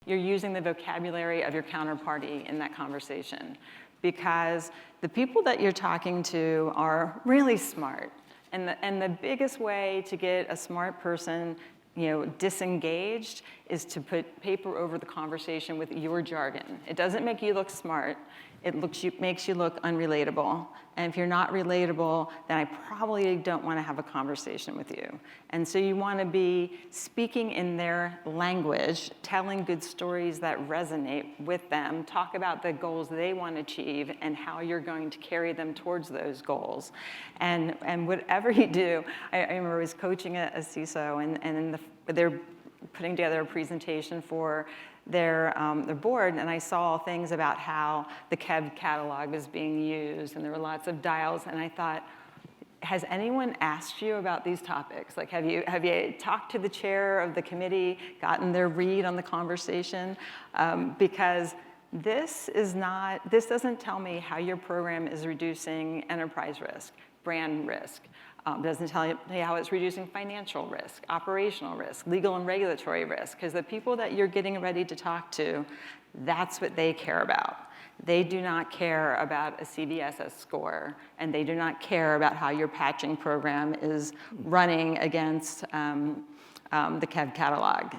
you're using the vocabulary of your counterparty in that conversation. Because the people that you're talking to are really smart. And the biggest way to get a smart person disengaged is to put paper over the conversation with your jargon. It doesn't make you look smart. It makes you look unrelatable. And if you're not relatable, then I probably don't want to have a conversation with you. And so you want to be speaking in their language, telling good stories that resonate with them, talk about the goals they want to achieve and how you're going to carry them towards those goals. And whatever you do, I remember I was coaching a CISO, and they're putting together a presentation for their board, and I saw things about how the KEV catalog was being used, and there were lots of dials, and I thought, has anyone asked you about these topics? Like, have you talked to the chair of the committee, gotten their read on the conversation? Because this doesn't tell me how your program is reducing enterprise risk, brand risk. Doesn't tell you how it's reducing financial risk, operational risk, legal and regulatory risk, because the people that you're getting ready to talk to, that's what they care about. They do not care about a CVSS score, and they do not care about how your patching program is running against the KEV catalog.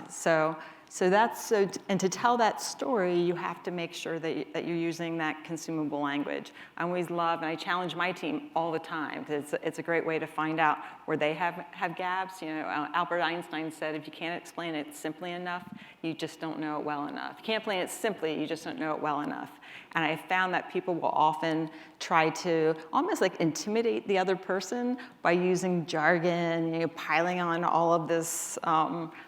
And to tell that story, you have to make sure that you're using that consumable language. I always love, and I challenge my team all the time, because it's a great way to find out where they have gaps. Albert Einstein said, if you can't explain it simply enough, you just don't know it well enough. If you can't explain it simply, you just don't know it well enough. And I found that people will often try to almost like intimidate the other person by using jargon, piling on all of this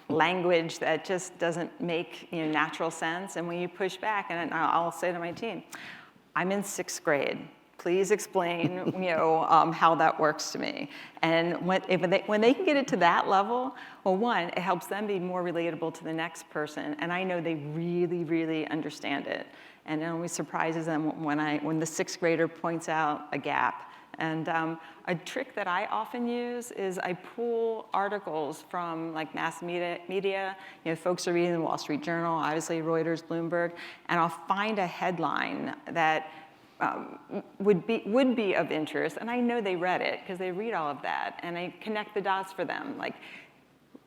language that just doesn't make natural sense. And when you push back, and I'll say to my team, I'm in 6th grade. Please explain, how that works to me. And when they can get it to that level, well, one, it helps them be more relatable to the next person, and I know they really, really understand it. And it always surprises them when the 6th grader points out a gap. And a trick that I often use is I pull articles from like mass media. Folks are reading the Wall Street Journal, obviously Reuters, Bloomberg, and I'll find a headline that would be of interest, and I know they read it because they read all of that, and I connect the dots for them. Like,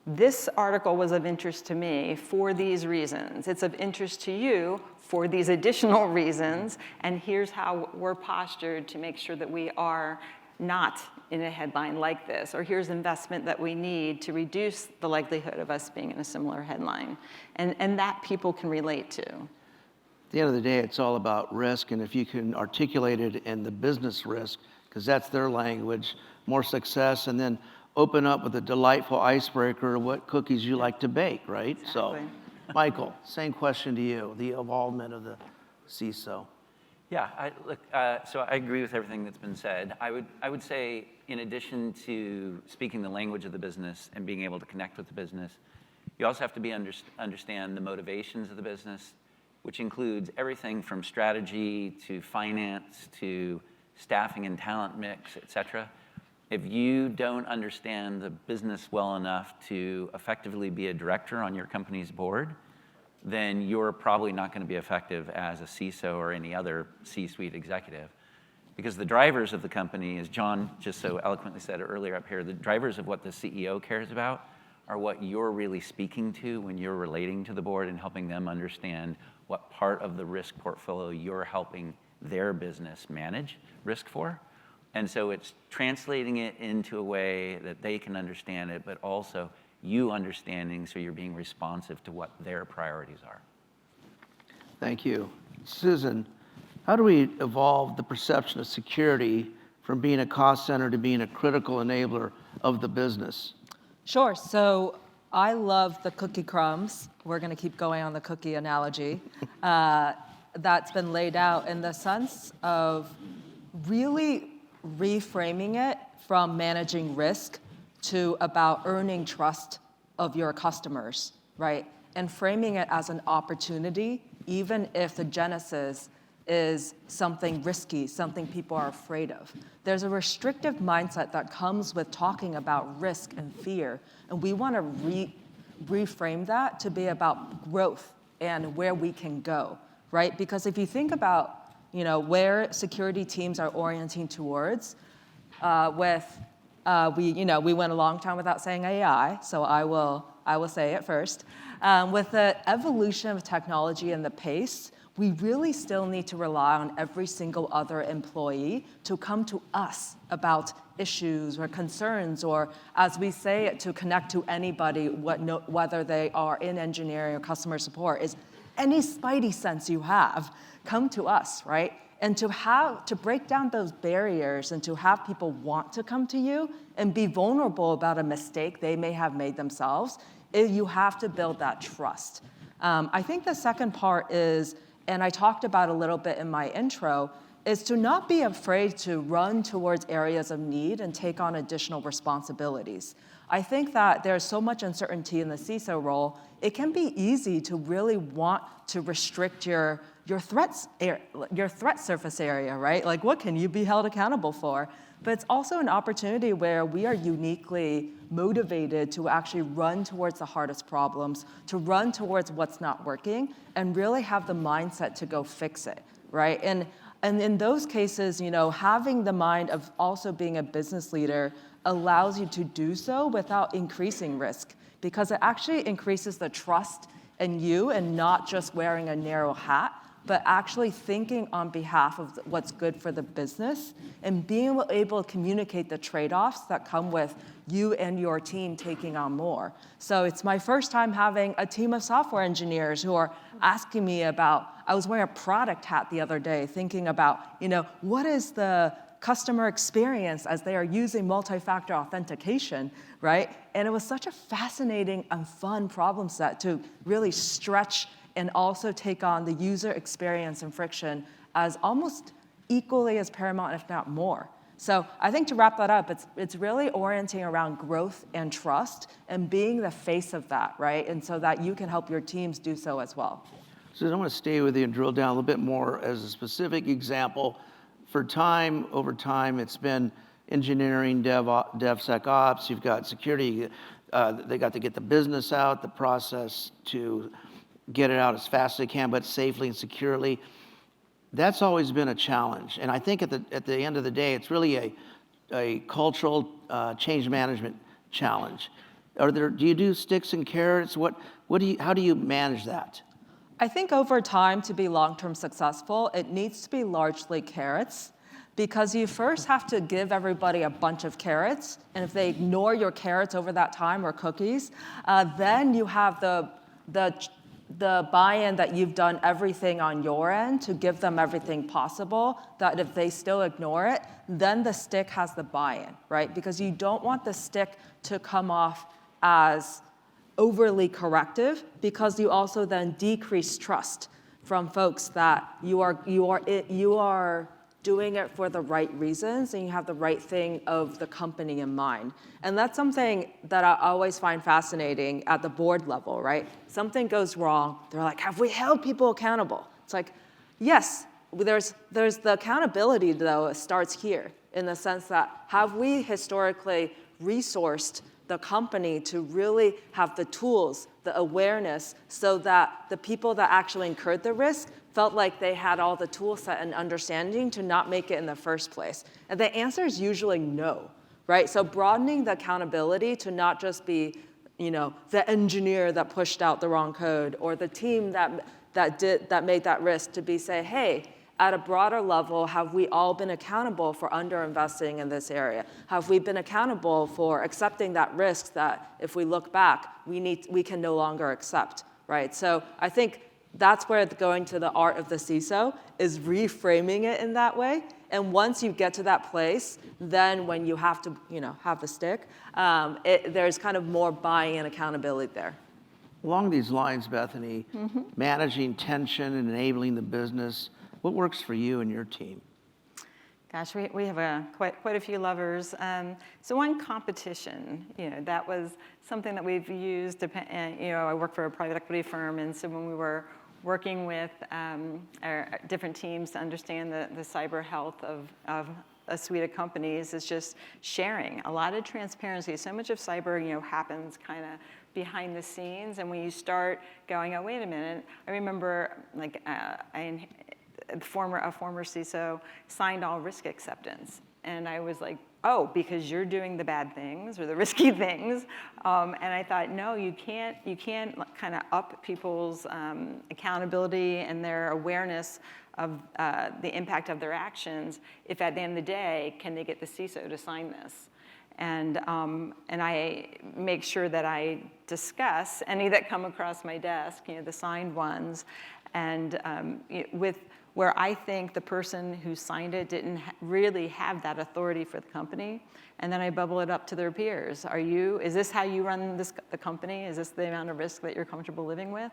this article was of interest to me for these reasons. It's of interest to you for these additional reasons, and here's how we're postured to make sure that we are not in a headline like this, or here's investment that we need to reduce the likelihood of us being in a similar headline, and that people can relate to. At the end of the day, it's all about risk, and if you can articulate it in the business risk, because that's their language, more success, and then open up with a delightful icebreaker, what cookies you like to bake, right? Exactly. So, Michael, same question to you, the involvement of the CISO. Yeah, so I agree with everything that's been said. I would say, in addition to speaking the language of the business and being able to connect with the business, you also have to understand the motivations of the business, which includes everything from strategy to finance to staffing and talent mix, et cetera. If you don't understand the business well enough to effectively be a director on your company's board, then you're probably not going to be effective as a CISO or any other C-suite executive. Because the drivers of the company, as John just so eloquently said earlier up here, the drivers of what the CEO cares about are what you're really speaking to when you're relating to the board and helping them understand what part of the risk portfolio you're helping their business manage risk for. And so it's translating it into a way that they can understand it, but also you understanding so you're being responsive to what their priorities are. Thank you. Susan, how do we evolve the perception of security from being a cost center to being a critical enabler of the business? Sure. So I love the cookie crumbs. We're going to keep going on the cookie analogy. That's been laid out in the sense of really reframing it from managing risk to about earning trust of your customers, right? And framing it as an opportunity, even if the genesis is something risky, something people are afraid of. There's a restrictive mindset that comes with talking about risk and fear, and we want to reframe that to be about growth and where we can go, right? Because if you think about, where security teams are orienting towards, we went a long time without saying AI, so I will say it first. With the evolution of technology and the pace, we really still need to rely on every single other employee to come to us about issues or concerns, or as we say it, to connect to anybody, whether they are in engineering or customer support, is any spidey sense you have, come to us, right? And to break down those barriers and to have people want to come to you and be vulnerable about a mistake they may have made themselves, you have to build that trust. I think the second part is, and I talked about a little bit in my intro, is to not be afraid to run towards areas of need and take on additional responsibilities. I think that there's so much uncertainty in the CISO role, it can be easy to really want to restrict your threat surface area, right? Like, what can you be held accountable for? But it's also an opportunity where we are uniquely motivated to actually run towards the hardest problems, to run towards what's not working, and really have the mindset to go fix it, right? And in those cases, having the mind of also being a business leader allows you to do so without increasing risk, because it actually increases the trust in you and not just wearing a narrow hat, but actually thinking on behalf of what's good for the business and being able to communicate the trade-offs that come with you and your team taking on more. So it's my first time having a team of software engineers who are asking me about, I was wearing a product hat the other day thinking about, what is the customer experience as they are using multi-factor authentication, right? And it was such a fascinating and fun problem set to really stretch and also take on the user experience and friction as almost equally as paramount, if not more. So I think to wrap that up, it's really orienting around growth and trust and being the face of that, right? And so that you can help your teams do so as well. So I want to stay with you and drill down a little bit more as a specific example. Over time, it's been engineering, DevSecOps, you've got security, they got to get the business out, the process to get it out as fast as they can, but safely and securely. That's always been a challenge. And I think at the end of the day, it's really a cultural change management challenge. Do you do sticks and carrots? How do you manage that? I think over time, to be long-term successful, it needs to be largely carrots, because you first have to give everybody a bunch of carrots, and if they ignore your carrots over that time, or cookies, then you have the buy-in that you've done everything on your end to give them everything possible, that if they still ignore it, then the stick has the buy-in, right? Because you don't want the stick to come off as overly corrective, because you also then decrease trust from folks that you are doing it for the right reasons and you have the right thing of the company in mind. And that's something that I always find fascinating at the board level, right? Something goes wrong, they're like, have we held people accountable? It's like, yes, there's the accountability, though, starts here, in the sense that have we historically resourced the company to really have the tools, the awareness, so that the people that actually incurred the risk felt like they had all the tool set and understanding to not make it in the first place? And the answer is usually no, right? So broadening the accountability to not just be, the engineer that pushed out the wrong code, or the team that made that risk, to say, hey, at a broader level, have we all been accountable for underinvesting in this area? Have we been accountable for accepting that risk that if we look back, we can no longer accept, right? So I think that's where going to the art of the CISO is reframing it in that way. And once you get to that place, then when you have to, have the stick, there's kind of more buy-in and accountability there. Along these lines, Bethany, managing tension and enabling the business, what works for you and your team? Gosh, we have quite a few levers. So one, competition, that was something that we've used. I work for a private equity firm, and so when we were working with our different teams to understand the cyber health of a suite of companies is just sharing. A lot of transparency. So much of cyber, happens kind of behind the scenes. And when you start going, oh, wait a minute, I remember a former CISO signed all risk acceptance. And I was like, oh, because you're doing the bad things or the risky things. And I thought, no, you can't kind of up people's accountability and their awareness of the impact of their actions if at the end of the day, can they get the CISO to sign this? And I make sure that I discuss any that come across my desk, the signed ones, and with where I think the person who signed it didn't really have that authority for the company, and then I bubble it up to their peers. Is this how you run the company? Is this the amount of risk that you're comfortable living with?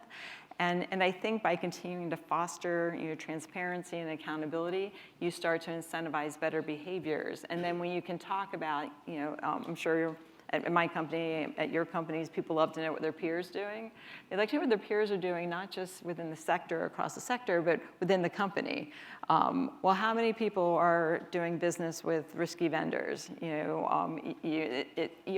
And I think by continuing to foster transparency and accountability, you start to incentivize better behaviors. And then when you can talk about, I'm sure at my company, at your companies, people love to know what their peers are doing. They like to know what their peers are doing, not just within the sector, across the sector, but within the company. Well, how many people are doing business with risky vendors? You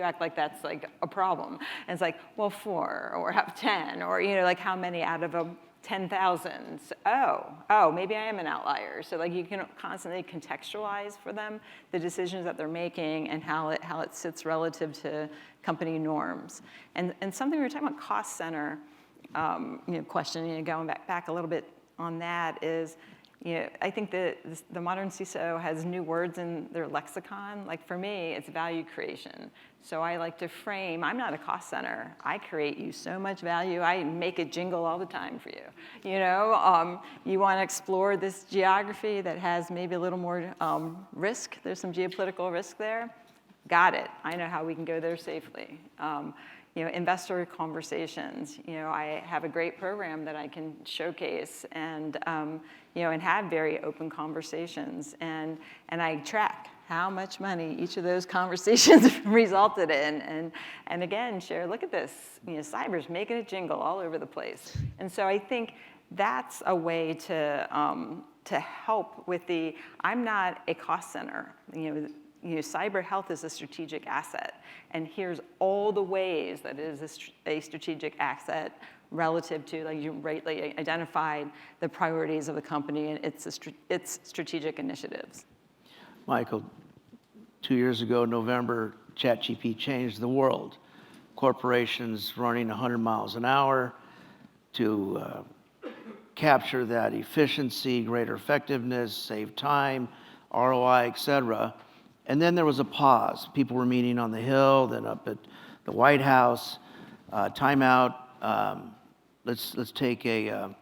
act like that's like a problem. And it's like, well, 4 or have 10, or like how many out of 10,000. Oh, maybe I am an outlier. So like you can constantly contextualize for them the decisions that they're making and how it sits relative to company norms. And something we were talking about cost center question, going back a little bit on that is, I think the modern CISO has new words in their lexicon. Like for me, it's value creation. So I like to frame, I'm not a cost center. I create you so much value. I make it jingle all the time for you. You want to explore this geography that has maybe a little more risk. There's some geopolitical risk there. Got it. I know how we can go there safely. Investor conversations. I have a great program that I can showcase and have very open conversations, and I track how much money each of those conversations resulted in, and again share. Look at this. Cyber's making it jingle all over the place, and so I think that's a way to help with the. I'm not a cost center. Cyber health is a strategic asset, and here's all the ways that it is a strategic asset relative to, like you rightly identified, the priorities of the company and its strategic initiatives. Michael, 2 years ago, November, ChatGPT changed the world. Corporations running 100 miles an hour to capture that efficiency, greater effectiveness, save time, ROI, et cetera. And then there was a pause. People were meeting on the Hill, then up at the White House. Timeout. Let's take a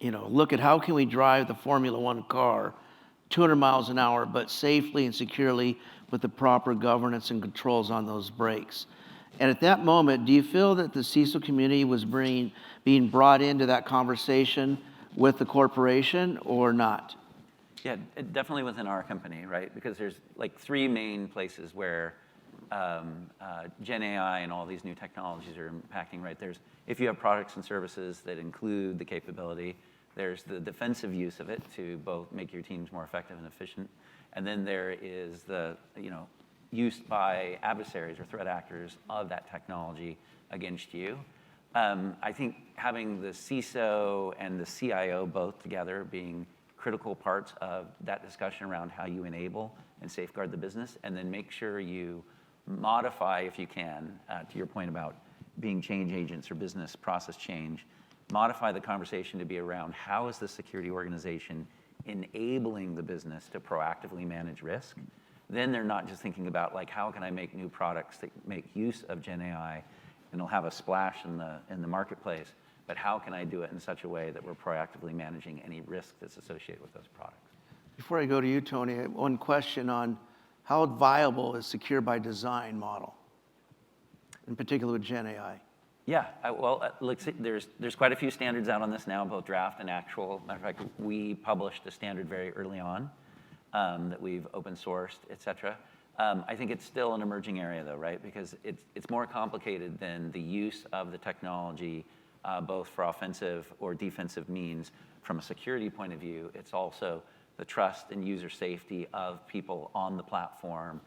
look at how can we drive the Formula One car 200 miles an hour, but safely and securely with the proper governance and controls on those brakes. And at that moment, do you feel that the CISO community was being brought into that conversation with the corporation or not? Yeah, definitely within our company, right? Because there's like 3 main places where Gen AI and all these new technologies are impacting, right? There's, if you have products and services that include the capability, there's the defensive use of it to both make your teams more effective and efficient. And then there is the, use by adversaries or threat actors of that technology against you. I think having the CISO and the CIO both together being critical parts of that discussion around how you enable and safeguard the business, and then make sure you modify, if you can, to your point about being change agents or business process change, modify the conversation to be around how is the security organization enabling the business to proactively manage risk. Then they're not just thinking about like, how can I make new products that make use of Gen AI and it'll have a splash in the marketplace, but how can I do it in such a way that we're proactively managing any risk that's associated with those products? Before I go to you, Tony, I have one question on how viable is secure by design model, in particular with Gen AI? Yeah, look, there's quite a few standards out on this now, both draft and actual. Matter of fact, we published a standard very early on that we've open sourced, et cetera. I think it's still an emerging area though, right? Because it's more complicated than the use of the technology, both for offensive or defensive means. From a security point of view, it's also the trust and user safety of people on the platform,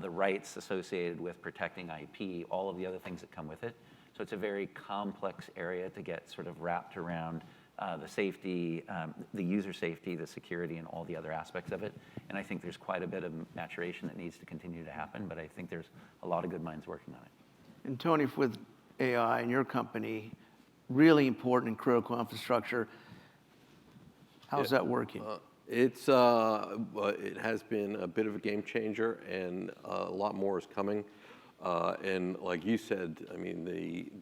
the rights associated with protecting IP, all of the other things that come with it. So it's a very complex area to get sort of wrapped around the safety, the user safety, the security, and all the other aspects of it. And I think there's quite a bit of maturation that needs to continue to happen, but I think there's a lot of good minds working on it. And Tony, with AI in your company, really important and critical infrastructure, how's that working? It has been a bit of a game changer, and a lot more is coming. And like you said, I mean,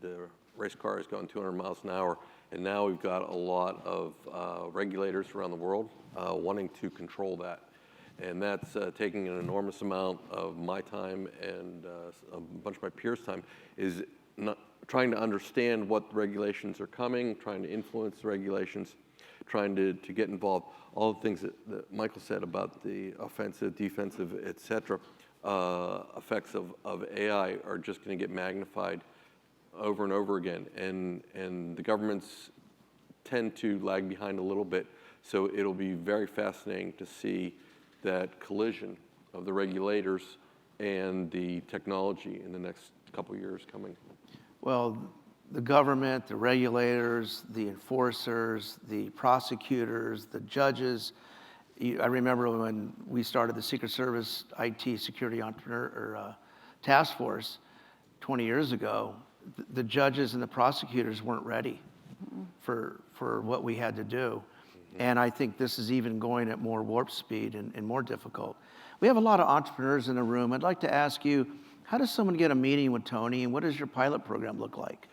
the race car is going 200 miles an hour, and now we've got a lot of regulators around the world wanting to control that. And that's taking an enormous amount of my time and a bunch of my peers' time, is not trying to understand what regulations are coming, trying to influence the regulations, trying to get involved. All the things that Michael said about the offensive, defensive, et cetera, effects of AI are just going to get magnified over and over again. And the governments tend to lag behind a little bit. So it'll be very fascinating to see that collision of the regulators and the technology in the next couple of years coming. Well, the government, the regulators, the enforcers, the prosecutors, the judges. I remember when we started the Secret Service IT Security Entrepreneur Task Force 20 years ago, the judges and the prosecutors weren't ready for what we had to do. And I think this is even going at more warp speed and more difficult. We have a lot of entrepreneurs in the room. I'd like to ask you, how does someone get a meeting with Tony, and what does your pilot program look like?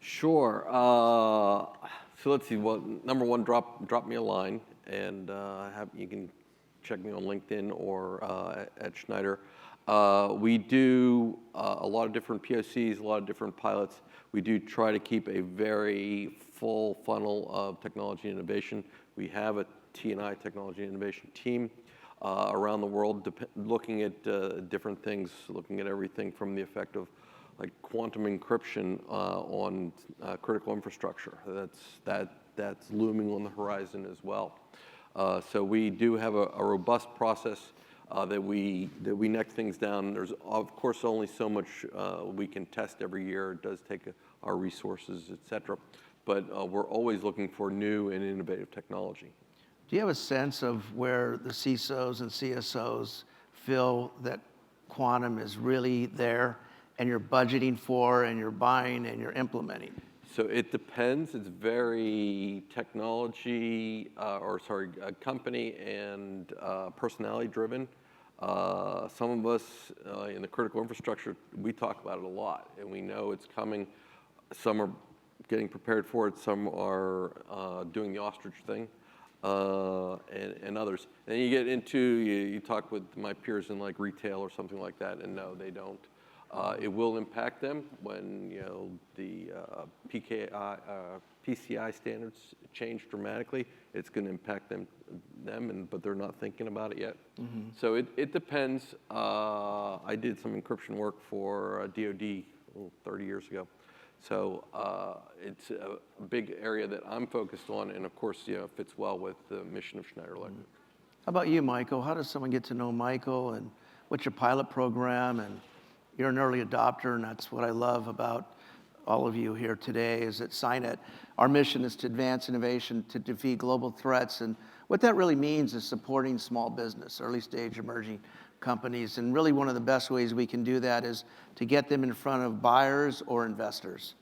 Sure. So let's see. Well, number one, drop me a line, and you can check me on LinkedIn or at Schneider. We do a lot of different POCs, a lot of different pilots. We do try to keep a very full funnel of technology innovation. We have a T&I, technology innovation team, around the world, looking at different things, looking at everything from the effect of like quantum encryption on critical infrastructure. That's looming on the horizon as well. So we do have a robust process that we neck things down. There's of course only so much we can test every year. It does take our resources, et cetera. But we're always looking for new and innovative technology. Do you have a sense of where the CISOs and CSOs feel that quantum is really there, and you're budgeting for, and you're buying, and you're implementing? So it depends. It's very company and personality driven. Some of us in the critical infrastructure, we talk about it a lot, and we know it's coming. Some are getting prepared for it. Some are doing the ostrich thing, and others. And then you get into, you talk with my peers in like retail or something like that, and no, they don't. It will impact them when the PCI standards change dramatically. It's going to impact them, but they're not thinking about it yet. Mm-hmm. So it depends. I did some encryption work for DoD 30 years ago. So it's a big area that I'm focused on, and of course, fits well with the mission of Schneider Electric. How about you, Michael? How does someone get to know Michael, and what's your pilot program? And you're an early adopter, and that's what I love about all of you here today, is at SINET. Our mission is to advance innovation to defeat global threats, and what that really means is supporting small business, early stage emerging companies, and really one of the best ways we can do that is to get them in front of buyers or investors.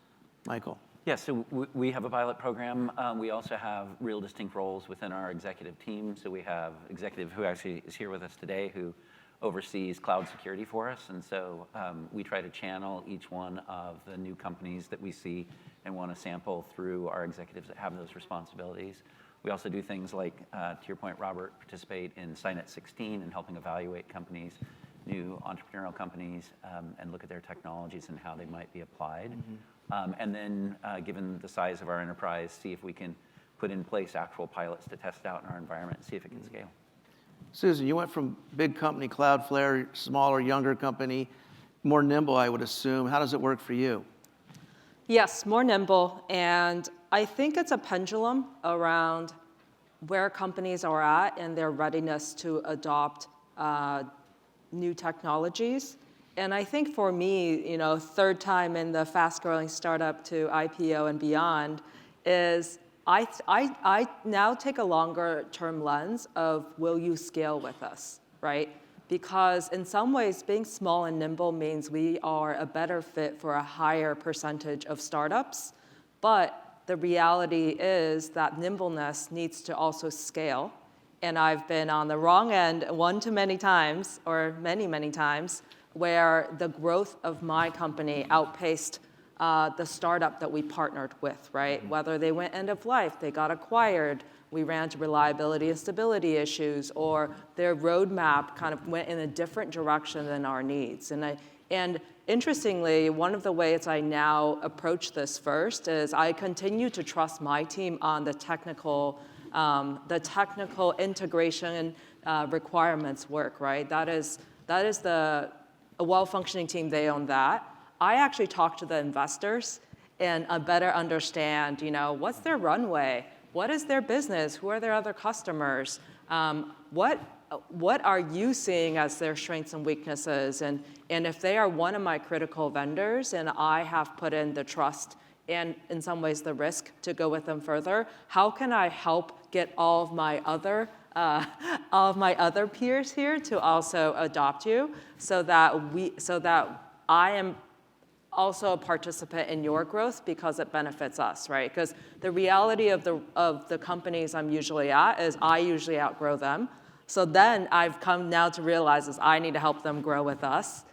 Michael? Yeah, so we have a pilot program. We also have real distinct roles within our executive team. So we have executive who actually is here with us today who oversees cloud security for us. And so we try to channel each one of the new companies that we see and want to sample through our executives that have those responsibilities. We also do things like, to your point, Robert, participate in SINET 16 and helping evaluate companies, new entrepreneurial companies, and look at their technologies and how they might be applied. Mm-hmm. And then, given the size of our enterprise, see if we can put in place actual pilots to test out in our environment and see if it can scale. Susan, you went from big company, Cloudflare, smaller, younger company, more nimble, I would assume. How does it work for you? Yes, more nimble, and I think it's a pendulum around where companies are at and their readiness to adopt new technologies. And I think for me, third time in the fast-growing startup to IPO and beyond, is I now take a longer-term lens of will you scale with us, right? Because in some ways, being small and nimble means we are a better fit for a higher percentage of startups. But the reality is that nimbleness needs to also scale. And I've been on the wrong end one too many times, or many, many times, where the growth of my company outpaced the startup that we partnered with, right? Whether they went end of life, they got acquired, we ran into reliability and stability issues, or their roadmap kind of went in a different direction than our needs. And interestingly, one of the ways I now approach this first is I continue to trust my team on the technical integration and requirements work, right? That is a well-functioning team, they own that. I actually talk to the investors and better understand, what's their runway? What is their business? Who are their other customers? What are you seeing as their strengths and weaknesses? And if they are one of my critical vendors and I have put in the trust and in some ways the risk to go with them further, how can I help get all of my other peers here to also adopt you so that I am also a participant in your growth because it benefits us, right? Because the reality of the companies I'm usually at is I usually outgrow them. So then I've come now to realize is I need to help them grow with us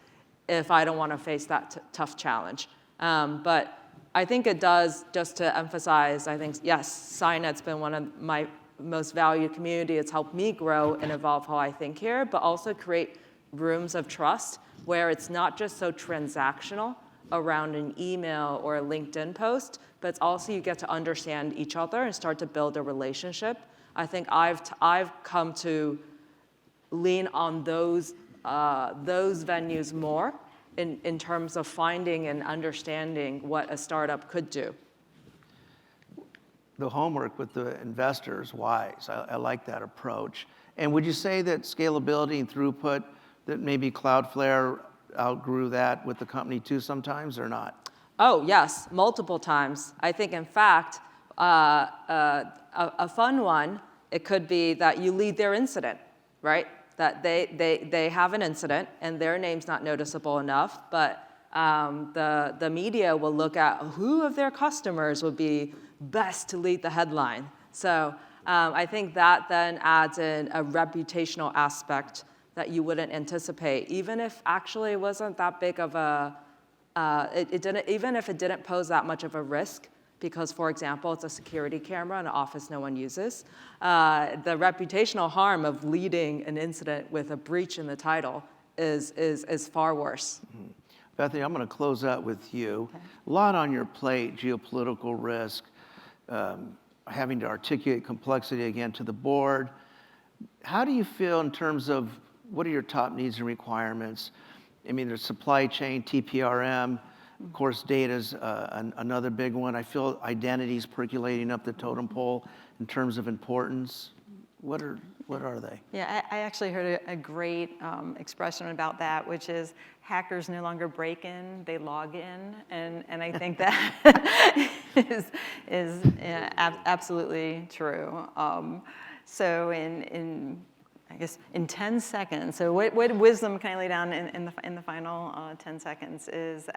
if I don't want to face that tough challenge. But I think it does, just to emphasize, I think, yes, SINET's been one of my most valued community. It's helped me grow and evolve how I think here, but also create rooms of trust where it's not just so transactional around an email or a LinkedIn post, but it's also you get to understand each other and start to build a relationship. I think I've come to lean on those venues more in terms of finding and understanding what a startup could do. The homework with the investors, wise. I like that approach. And would you say that scalability and throughput, that maybe Cloudflare outgrew that with the company too sometimes or not? Oh, yes, multiple times. I think, in fact, a fun one, it could be that you lead their incident, right? That they have an incident and their name's not noticeable enough, but the media will look at who of their customers would be best to lead the headline. So I think that then adds in a reputational aspect that you wouldn't anticipate, even if actually it wasn't that big of even if it didn't pose that much of a risk, because, for example, it's a security camera in an office no one uses. The reputational harm of leading an incident with a breach in the title is far worse. Mm-hmm. Bethany, I'm going to close out with you. Okay. A lot on your plate, geopolitical risk, having to articulate complexity again to the board. How do you feel in terms of what are your top needs and requirements? I mean, there's supply chain, TPRM, of course, data's another big one. I feel identity's percolating up the totem pole in terms of importance. What are they? Yeah, I actually heard a great expression about that, which is hackers no longer break in, they log in. And I think that is absolutely true. So I guess in 10 seconds, so what wisdom can I lay down in the final 10 seconds is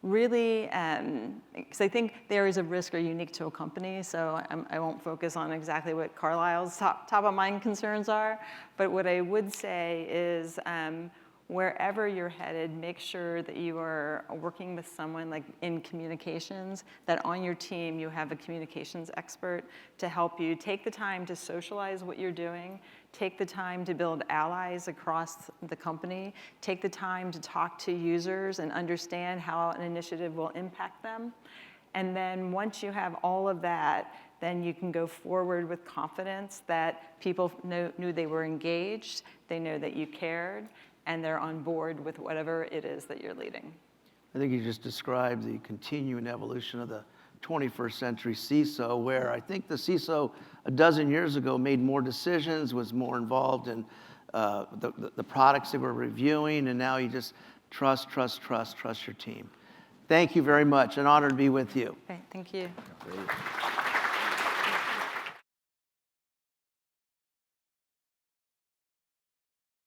really, because I think the areas of risk are unique to a company, so I won't focus on exactly what Carlyle's top of mind concerns are, but what I would say is wherever you're headed, make sure that you are working with someone like in communications, that on your team you have a communications expert to help you take the time to socialize what you're doing, take the time to build allies across the company, take the time to talk to users and understand how an initiative will impact them. And then once you have all of that, then you can go forward with confidence that people knew they were engaged, they know that you cared, and they're on board with whatever it is that you're leading. I think you just described the continuing evolution of the 21st century CISO, where I think the CISO a dozen years ago made more decisions, was more involved in the products they were reviewing, and now you just trust your team. Thank you very much. An honor to be with you. Okay, thank you. Great.